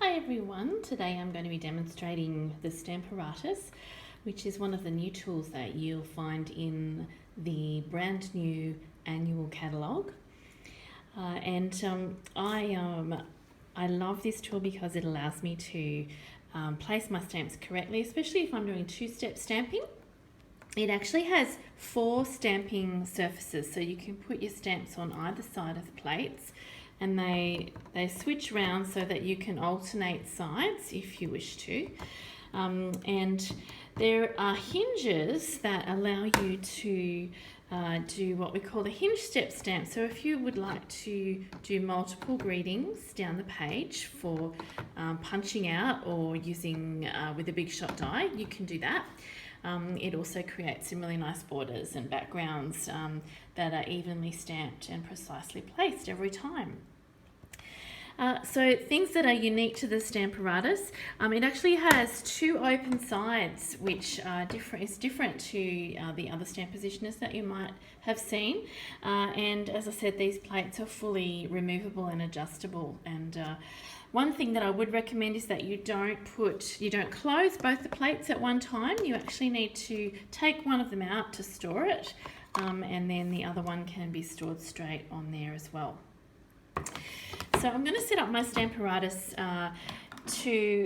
Hi everyone, today I'm going to be demonstrating the Stamparatus, which is one of the new tools that you'll find in the brand new annual catalogue. I love this tool because it allows me to place my stamps correctly, especially if I'm doing two-step stamping. It actually has 4 stamping surfaces, so you can put your stamps on either side of the plates, and they switch around so that you can alternate sides if you wish to. And there are hinges that allow you to do what we call the hinge step stamp. So if you would like to do multiple greetings down the page for punching out or using with a big shot die, you can do that. It also creates some really nice borders and backgrounds that are evenly stamped and precisely placed every time. So things that are unique to the Stamparatus, it actually has 2 open sides, which is different to the other stamp positioners that you might have seen. And as I said, these plates are fully removable and adjustable. And one thing that I would recommend is that you don't close both the plates at one time. You actually need to take one of them out to store it, and then the other one can be stored straight on there as well. So I'm going to set up my Stamparatus to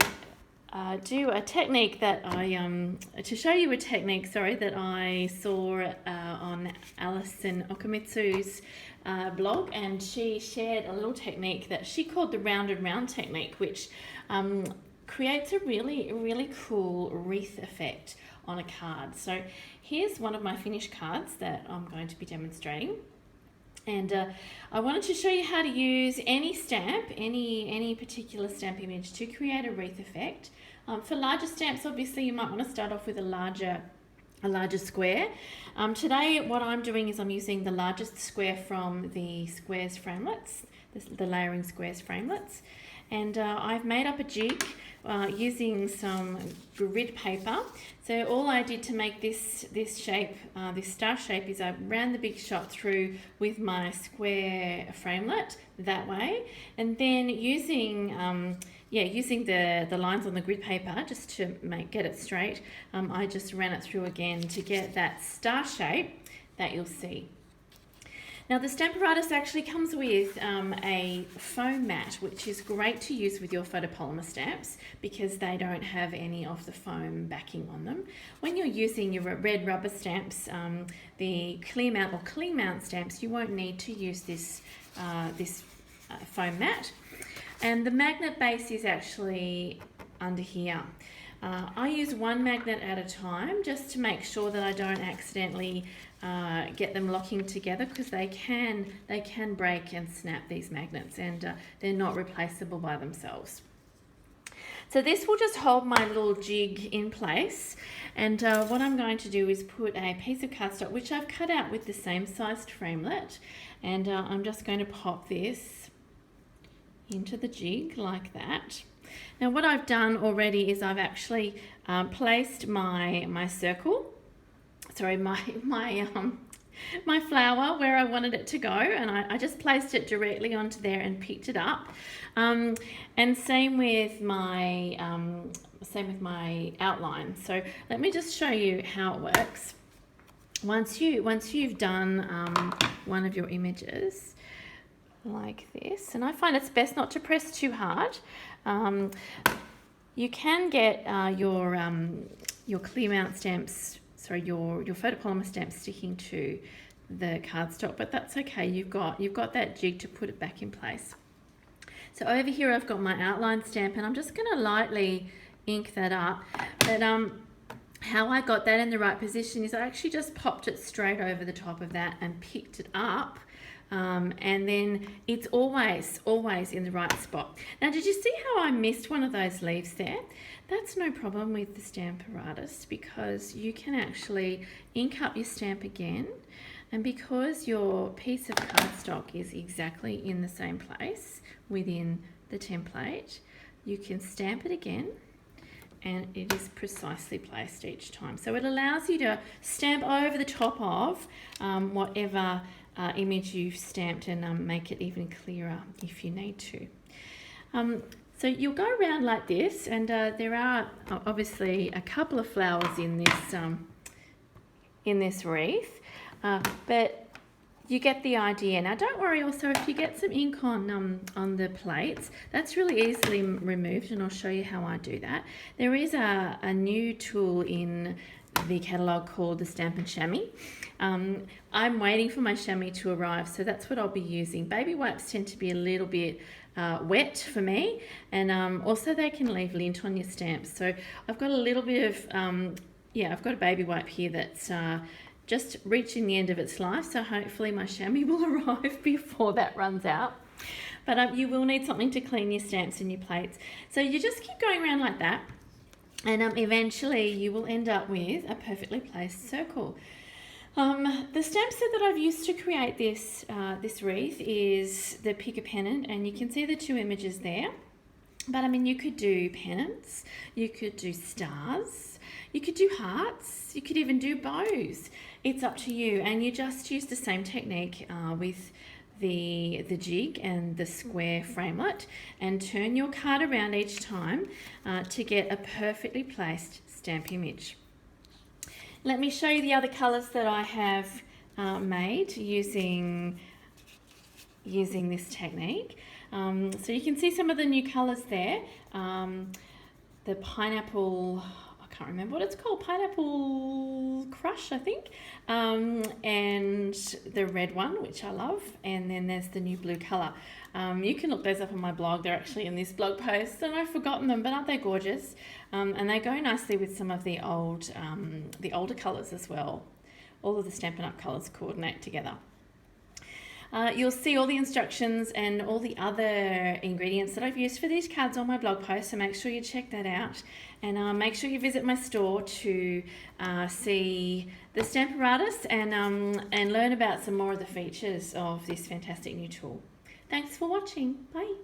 do a technique that to show you a technique, that I saw on Alison Okamitsu's blog, and she shared a little technique that she called the rounded round technique, which creates a really cool wreath effect on a card. So here's one of my finished cards that I'm going to be demonstrating. And I wanted to show you how to use any stamp, any particular stamp image to create a wreath effect. For larger stamps, obviously, you might want to start off with a larger square. Today, what I'm doing is I'm using the largest square from the squares framelets, the layering squares framelets. And I've made up a jig using some grid paper. So all I did to make this shape, this star shape, is I ran the big shot through with my square framelet that way, and then using the lines on the grid paper just to get it straight, I just ran it through again to get that star shape that you'll see. Now the Stamparatus actually comes with a foam mat, which is great to use with your photopolymer stamps because they don't have any of the foam backing on them. When you're using your red rubber stamps, the clear mount or clean mount stamps, you won't need to use this foam mat. And the magnet base is actually under here. I use one magnet at a time just to make sure that I don't accidentally get them locking together, because they can break and snap, these magnets, and they're not replaceable by themselves. So this will just hold my little jig in place, and what I'm going to do is put a piece of cardstock, which I've cut out with the same sized framelit, and I'm just going to pop this into the jig like that. Now what I've done already is I've actually placed my circle, my flower where I wanted it to go, and I just placed it directly onto there and picked it up. And same with my outline. So let me just show you how it works. Once you've done one of your images like this, and I find it's best not to press too hard. You can get your clear mount stamps, your photopolymer stamps sticking to the cardstock, but that's okay. You've got that jig to put it back in place. So over here I've got my outline stamp, and I'm just going to lightly ink that up. But how I got that in the right position is I actually just popped it straight over the top of that and picked it up. And then it's always in the right spot. Now, did you see how I missed one of those leaves there? That's no problem with the Stamparatus, because you can actually ink up your stamp again, and because your piece of cardstock is exactly in the same place within the template, you can stamp it again, and it is precisely placed each time. So it allows you to stamp over the top of whatever image you've stamped, and make it even clearer if you need to. So you'll go around like this, and there are obviously a couple of flowers in this wreath, but you get the idea. Now don't worry also if you get some ink on the plates, that's really easily removed, and I'll show you how I do that. There is a new tool in the catalogue called the Stampin' Chamois. I'm waiting for my chamois to arrive, so that's what I'll be using. Baby wipes tend to be a little bit wet for me, and also they can leave lint on your stamps. So I've got a little bit of, I've got a baby wipe here that's just reaching the end of its life, so hopefully my chamois will arrive before that runs out. But you will need something to clean your stamps and your plates. So you just keep going around like that, and eventually you will end up with a perfectly placed circle. The stamp set that I've used to create this wreath is the Pick a Pennant, and you can see the two images there. But I mean, you could do pennants, you could do stars, you could do hearts, you could even do bows. It's up to you, and you just use the same technique with the jig and the square framelit, and turn your card around each time to get a perfectly placed stamp image. Let me show you the other colours that I have made using this technique. So you can see some of the new colours there. The pineapple, I can't remember what it's called, pineapple crush, I think, and the red one, which I love, and then there's the new blue colour. You can look those up on my blog. They're actually in this blog post, and I've forgotten them, but aren't they gorgeous? And they go nicely with some of the older colours as well. All of the Stampin' Up colours coordinate together. You'll see all the instructions and all the other ingredients that I've used for these cards on my blog post, so make sure you check that out, and make sure you visit my store to see the Stamparatus and learn about some more of the features of this fantastic new tool. Thanks for watching. Bye.